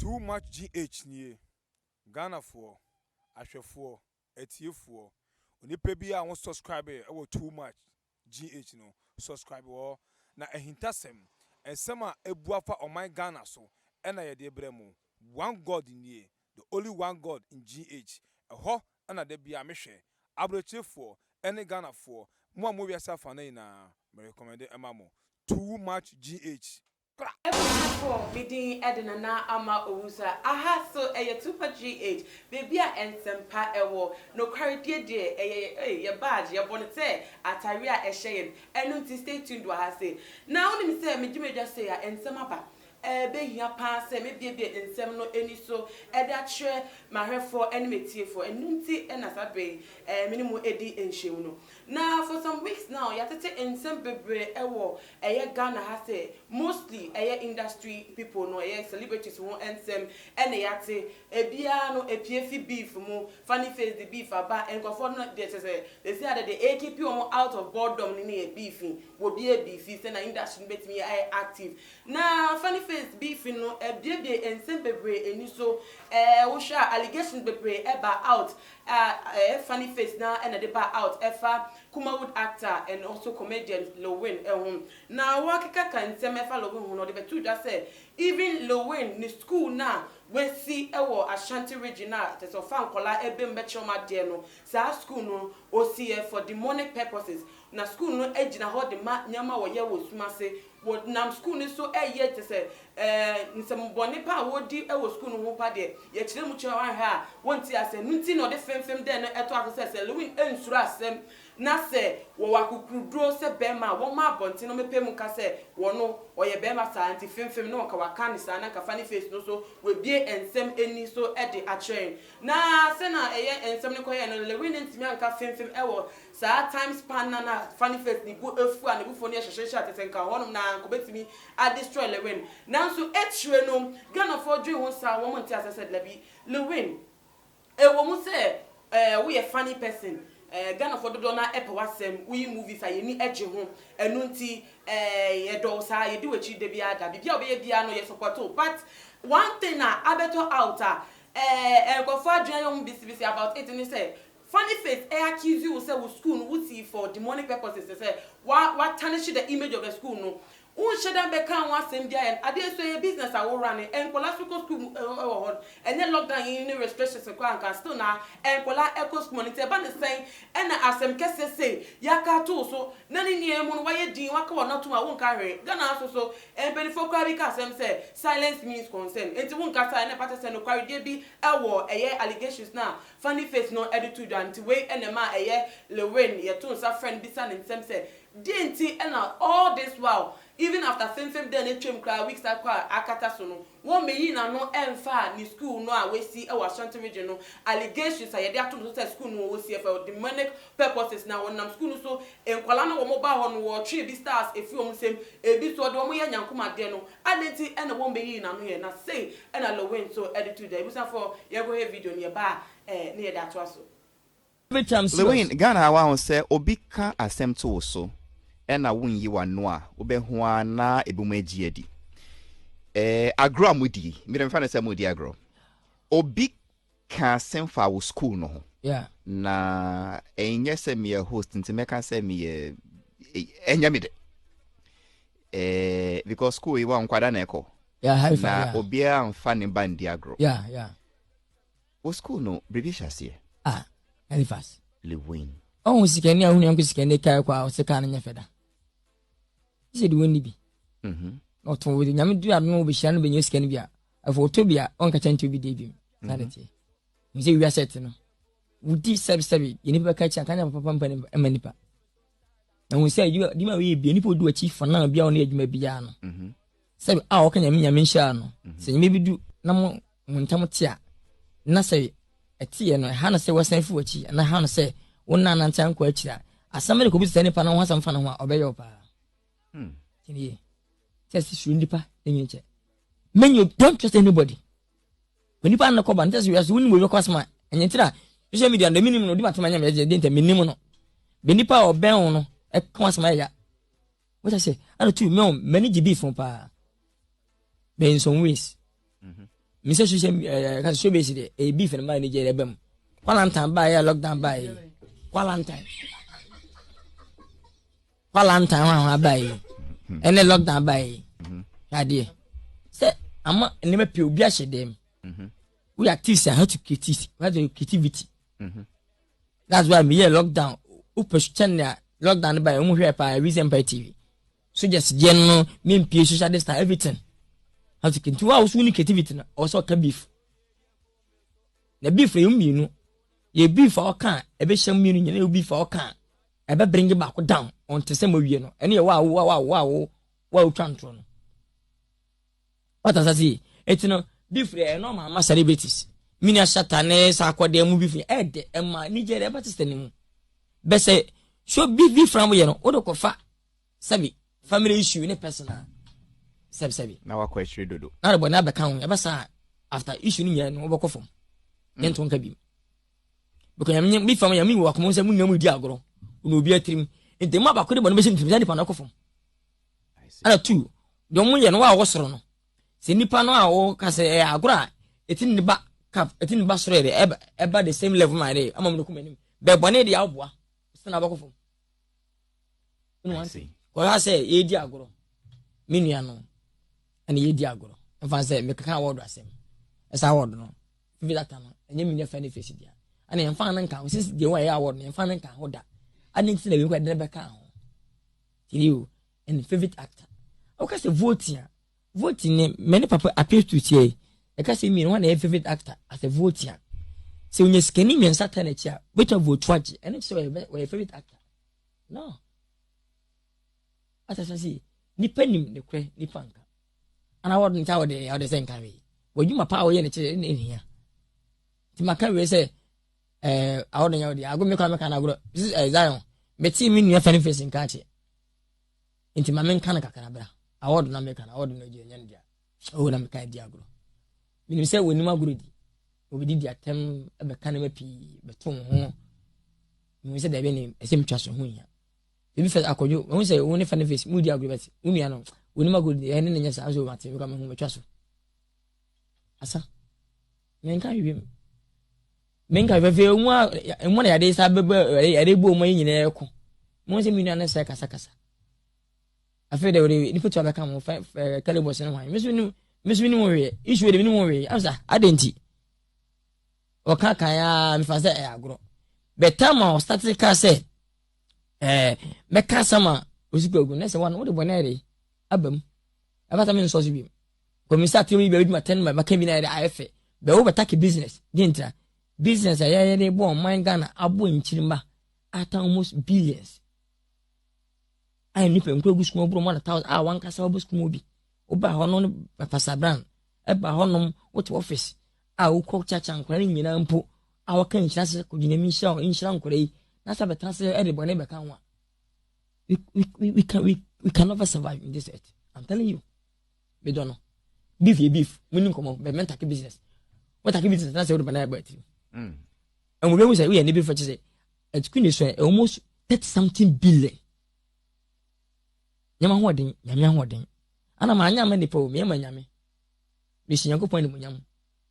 too much GH nie Ghana for ahwefo etiefo onipa bi a won subscribe e too much GH no subscribe wo na ehintasem ensem a ebuafa oman Ghana so na ye de bremu one god nie the only one god in GH eho na de bia mehwe abrochefo ene Ghana for mo mo wiasa fa na me recommend emamo too much GH for meeting Edna na ama owusa aha so super GH baby a ensempa ewo no quarity de ye badge ye bonete atari a ehye enu ti stay tuned wa ha say na oni mi say me dwumedia say a ensem aba be hia pa say me bie ensem no eni so e da kire mahwefo eni metiefo enu ti na sabe minimum edi enhyem no na for some weeks now yatete ensem bebre ewo eye Ghana ha say mostly eye industry people no eye celebrities won ensem ene yate ebia no epiefi beef mu funny face the beef aba enkofo no dey say they say that the AKP on out of boredom ni e beefing wo be a beef say na industry betimi eye active na funny face beef no ebie ensem bebre eni so wo sha allegations bebre eba out funny face now and the bar out efa Kumawood actor and also comedian Lilwin now wakika kan say mefa Lilwin no the two just say even Lilwin ni school now we see ewo Ashanti regional te so fan kola ebe mbechoma de no sa school no OCF for demonic purposes na school no ejina ho de ma nyama wo ye wo sumase wo nam school ni so eye te say nsem boni pa wo di ewo school no ho pa de ye kire mu kire wan ha wonti ase nunti no de femfem de no eto akose say Lilwin ensuru asem na se wo wakukudro se bema wo ma bonti no mepem ka se wo no oye bema sa anti femfem no ka wakani sa na ka funny face no so we bie ensem eni so e de atren na se na eye ensem ne ko ye no Lilwin ntimi anka femfem ewo sa time span na funny face ni bu efu a ne bu fo ne hyehyehye atetenka honum na ko betimi a destroy Lilwin na so etwe no Ghana for dwe ho sa wo monti asese labi Lilwin wo mu se we a funny person Ghana for do na epe wasem we movies a yeni eje ho enu nti ye do sa ye di wechi de bia da bibia obe ye bia no ye support but one thing na abeto out go for adrian bisi about it and say funny face accuse you say we school no see for demonic purposes say what tarnish the image of the school no shouldn't be can one same day and so your business I will run it and school and then lockdown in restrictions and still now and echo monitor ban the same and as some cases say yaka too so none in the moon why you do what not to my own carry then also so and before because them say silence means consent and to one cast and a send no carry there be a war a year allegations now funny face no attitude and to wait and a man a year Lilwin your two friend be son and some say didn't and all this while even after fem then e twem kra weeks akwa akata so no wo meyi na no emfa ni school no a we see e wa Ashanti region no allegations a ye dey atom so school no wo see for demonic purposes na won nam school no so enkwala na wo mo ba ho no wo three be stars efi om sem ebi so de wo ye nyankoma de no adenti e na wo meyi na no ye na say e na Lilwin so edited there busa for ye go hear video ne ba ne ye da to aso Lilwin Ghana wa won say obi ka asem to so ena wunyi wano a obehu na ebumaji adi agro amudi mi dem fa na say mudi agro obi ka semfa wo school no ho yeah na enye se me host nti meka say me enya me de because school iwa nkwada na eko yeah na obi amfa ne bandi agro yeah wo school no bribisha sie very fast Lilwin sikani ahunu yanku sikani kai kwa o sikani nya feda said woni bi oto we nyame du ado no be hia no be nyesika ni bia afo to bia on ka chantu bi de bi sanity mi say we asset no wudi sabi ye ni be ka cha kan papa papa e nipa na won say di ma we bi nipa du achi fa na bia on adwuma bia no sabi o ka nyame hia no se nyame bi du na mo ntam tia na say etie no ha na say wasan fu achi na ha na say wonna na ntan kwa achi asamere ko bi se nipa na ho asam fa na ho obeyo pa Kini test shundipa enyeche men you don't trust anybody when you pan na koba ntese you as win we request ma enyetira social media na minimum no di matema nya me de nta minimum no benipa oben no e kan asema ya what I say and to me manage beef pa be in some ways Mr. Show basically a beef and manager ebem. Quarantine by a lockdown by quarantine. Quarantine by and a lockdown by idea. Say, I'm not never pure biash them. We are teaching how to creativity. That's why we are lockdown. Upush channel lockdown by a reason by TV. So just general mean social distance everything. How to continue our soon creativity also can beef. The beef for you, ye beef for can, a bit some meaning you beef for can. I better bring it back down on the same way, you know. Any wow, control. What does I see? It's no beef for normal celebrities. Mina Satanes, aqua de movie, Ed, and my Nigeria Batista. Best say, show beef from you know, Odo Kofa, Sabi, family issue in a personal. Sabi. Now I question do. Not about never count ever saw after issuing here no work from. Then to be. Because I'm beef from Yami work most of them with Diagro, who will be a team. In the map, I couldn't mention to the Panacofom. And two, don't we know what was wrong. Sinipano or Cassa Agra, it's in the back cap, it's in the bus ready, about the same level my day. I'm looking. But Bonnet the Abwa, it's not about I see. Well, I say, ye Diagro. Miniano. And ye Diagro. If I say, make a car order same. As I order no. Villatano, and you mean your funny face. And I'm finding count since the way I order and finding count order. I didn't say you had never count. You and favorite actor. Okay, so voting. Voting, many people appear to say, I can see me one favorite actor as a voting. So when you're scanning me and Saturn at chair, which of vote watch, and it's so a favorite actor. No. As I say, depending the cray, the punk. And I wouldn't tell the other same carry. Well, you my power in here. Timaka say, I wouldn't know the Agumaka. This is Zion. Betty mean your funny face in catch. Into my main canaka canabra. I would not make an ordinary Yandia. Oh, I'm kind diagro. When you say we know good, we did the attempt a mechanical but home. We said, the name, a same trust on here. If I could you, when we say only funny face, moody agreement, Uniano, we never good the enemy as I was about to come home with trust. Asa, men can you? Men can reveal one and 1 days I able money in echo. Most million Sakasa. I feel they would put to come with Calibos and wine. Miss Winnie, issue the minimum way. I didn't. Or Kakaya, if I say agro. But Tama started car say. Mekasama was goodness one what the bonary abum about a minute so be when we start to be my 10 my cabin IFA the overtake business dintra business I born mine Ghana abu in Chimba at almost billions. I nip and grow small bro 1,000 one casabus movie Oba Honon Pasabran Eba Honum what office I will call church and crying in ampo our can chance could you name show in Shankore. That's a transfer everybody never can one. We can never survive in this earth. I'm telling you. We don't know. Beef. We don't come up. But men take business. What take business? That's what I'm about you. And we always say we are never for to say. It's Queen is almost 30-something billion. Yama hoarding. And I'm a young man. The poor me and my yammy. We see young point of yam.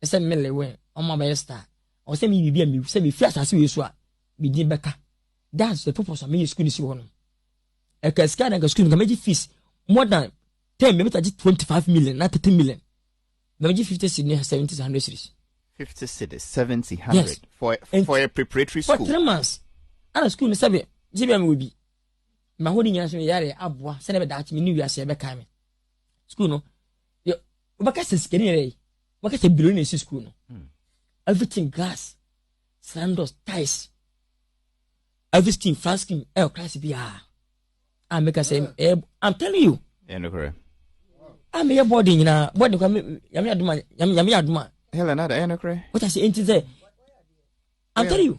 I said, Melly, where on my star. Or send me be a me. Send me flat as you swap. Be dear Becca. That's the purpose of me school is one. A cascade and a school can make fees more than 10 maybe 25 million, not 30 million. Maybe 50 Sydney has 70 100 series. 50 cities, 70, 100 yes. for a preparatory school. For 3 months. And a school is a GBM will be. My holding answer me yare abwa, send a Dutch me new year say back me. School no. You because it's getting what is a billionaire school no. Everything glass, sandals, ties. Everything flasking, class B. I make a say, I'm telling you. Yeah, no correct. I'm a body in a body. Yami Helen, I know correct. What I say into there? I'm telling you.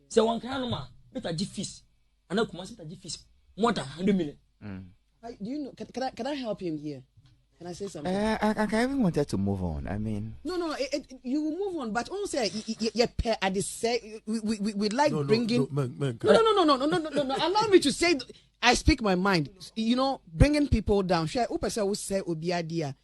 So one can better fees. I know commercial fees more than 100 million. Do you know? Can I help him here? Can I say something? I even wanted to move on. I mean, no. You will move on, but also at the say we like bringing. No. Allow me to say. I speak my mind. You know, bringing people down. Share. Upasa will say obiadia.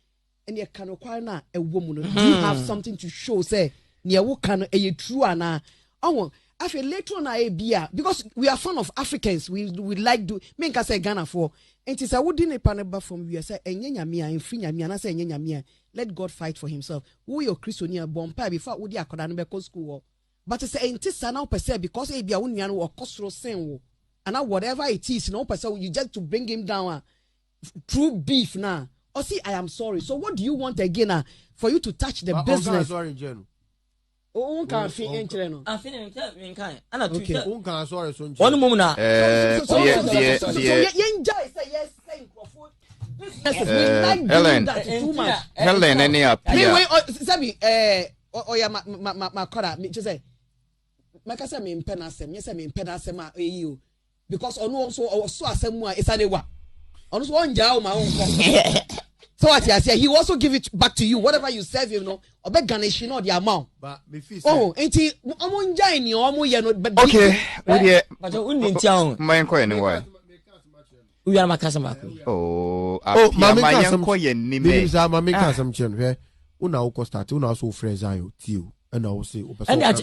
and you can acquire a woman. Do you have something to show? Say, near what can a true and oh, I feel later on I be because we are fond of Africans. We like do make us say Ghana for. And it's a wooden a panel from we say enya mia and free mia and I say enya mia. Let God fight for himself. Who your Christian born pie before would ya could school. But it's a intisa now per se because a be a union or costro sen and now whatever it is, no person you just to bring him down. True beef now. Oh, see, I am sorry. So, what do you want again for you to touch the business? Sorry, Jen. Oh, can't fit in channel. I think in kind. And I Okay. Sorry, so one moment. So, yes, Helen, any up? Anyway, Sabi, yeah, my color, me just say, Macassa mean penasem, yes, I mean penasema, you because on also someone is a wa. On one jaw, my own. So what I say, he also give it back to you, whatever you serve, you know, or beg Ganesh, you know, the amount. But oh, ain't he? I'm on Jane, but okay, but you wouldn't tell my inquiry anyway. We are my customer. Oh, my uncle, Mamma Cassam Chen, Una start, Una so friends are you, and I will say, and I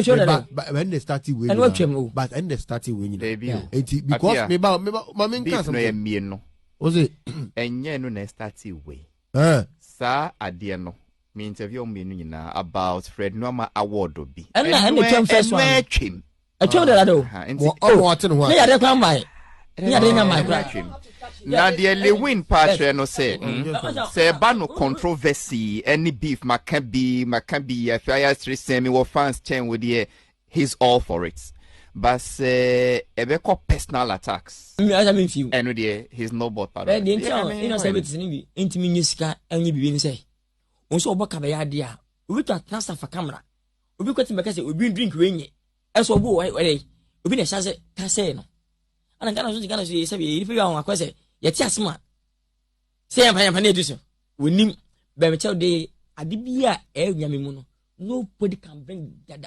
show that. But when they started with, and what you but when they started winning, because me about Mamma Cassam, was it? And yen no started way. Sir, I dear no. Me interview me about Fred Norma Award will be. And the term first one. I told her, oh, they are come by. Yeah, they know my question. Now the Lilwin patron no say bano controversy any beef can be if I ask semi or fans chain with the he's all for it. But ebe call personal attacks. I mean few. And he's no but part. The intro, you know, say it's ni intimi nyisika enyi bibi ni say. Onso oboka be ya dia. Obi to transfer for camera. Obi kwati make say obi drink wenye. Eso obo we obi na sha say ka say no. Ana Ghana so say be if you an akwese ye ti asema. Say am na edu so. Wonim be me tell dey ade bia e nyame mu no. Nobody can bring that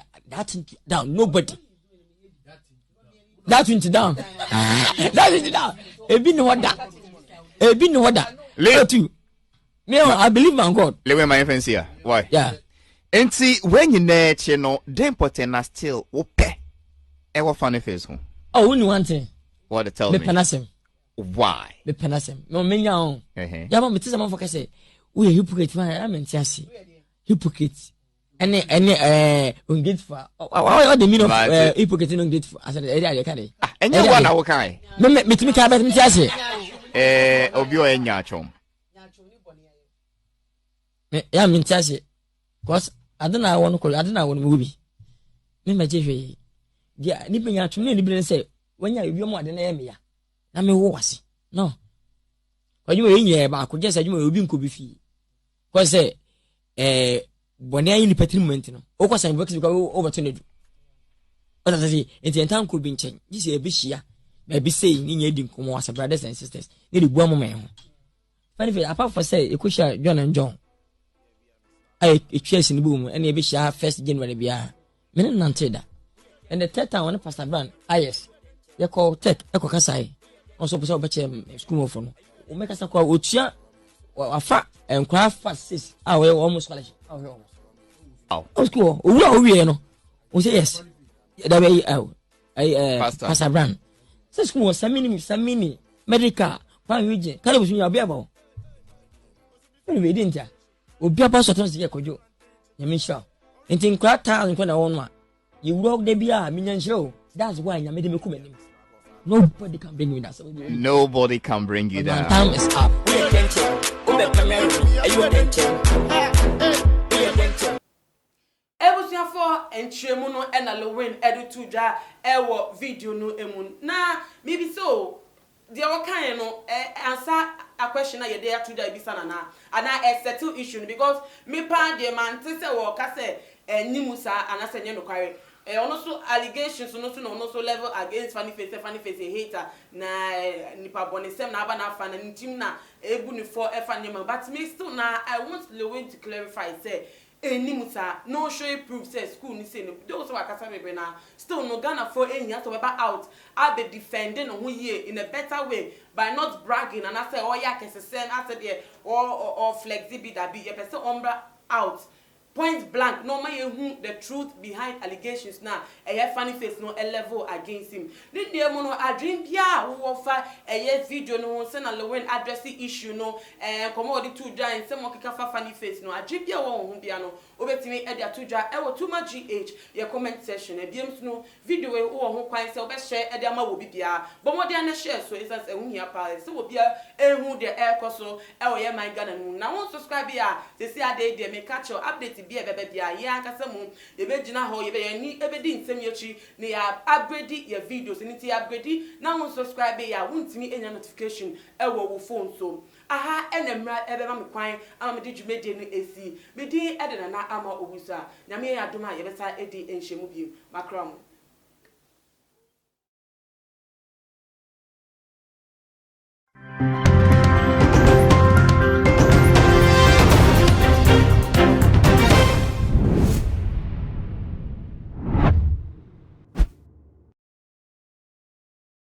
down. Nobody. That went down. That went down. Ebi no order. Later too. Me, I believe in God. Lilwin, my friends here. Why? Yeah. And see, when you know, Dem0n are still open. Ever funny face home. Oh, when you want to. What to tell me? The penasem. Why? The penasem. No, me young. Yeah, but me tell someone for say, we are hypocrite. I'm in Chelsea. Hypocrite. Any ungrateful. What the meaning of hypocrite and ungrateful? I said, I can't. And you want our kind. Me to me can't bet me Chelsea. Obio and Yachom. Yeah, I'm in Chelsea. Cause I don't know. I want to call. I don't know what movie. Me my Jeffrey. Yeah, nipping out to me. Nipping say when you more than me. Na me was no. When you were in here, but I could just say you will be could be fee. Cause when they are in the patrimony, no. Of course, I'm working over to the. But I say, it's time could be changed. This is a bishia. Maybe saying in your dinkum as a brothers and sisters. Need one moment. Funny, apart from say, you could share John and John. I chase in the boom, and you be share 1st January. Be a minute Nanteda. And the third time, when Pastor Brand, yes, you call tech, Echo Kasai, also was over school phone. We make us a call, which ya or a fat and craft fast 6 hours almost college. Oh, school. We know. We say yes. That way, Pastor Brand. So school was some mini, medical, prime region. Can you be able? Anyway, didn't ya? We'll be about to the Kojo. You mean sure. And think crowd town when I own one. You walk the beer, minion show. That's why I made him a comment. Nobody can bring you down. Nobody can bring you down. Time is up. We are Ebusuafo enchiemu no na Lilwin edu tuja ewo video no emu na maybe so the wakan no answer a question na ye dey tuja ibisa na ana settle issue because me pa Dem0n say wo ka say nimusa ana say nye no kware also allegations no so level against funny face a hater na nipa bonisem na aba na fa na team na ebu ni for efa nyema but me still na I want Lilwin to clarify say enimusa no show proof say school ni say no those who are kasa me na still no Ghana for ehia to be out I be defending on here in a better way by not bragging and I say oh yeah kesesen I said there or flexibility that be your person umbra out point blank no man who the truth behind allegations now a funny face no a level against him did the mono a dream pia who offer a video no send a Lilwin address the issue no commodity two giants some kika funny face no a dream pia won no obetimi e dia two ja e wo too much gh your comment section e biem no video e wo ho kwan se obe share e dia ma wo bibia bo mo dia na share so isa se hu hia pa se wo bia ehu de e koso e wo ye man Ghana no na won subscribe ya se si ade de me catch your update bi e bebe bia ye akasa mu ye be gina ho ye be ye ni e be di nsem yechi ne ya upgrade your videos ni ti upgrade na won subscribe ya wontimi enya notification e wo phone so aha enemra ebe ma me kwan ama me di dwumedie no esi me di ede na ama obusa nyame ya doma ye besa edi enhyemu bi makram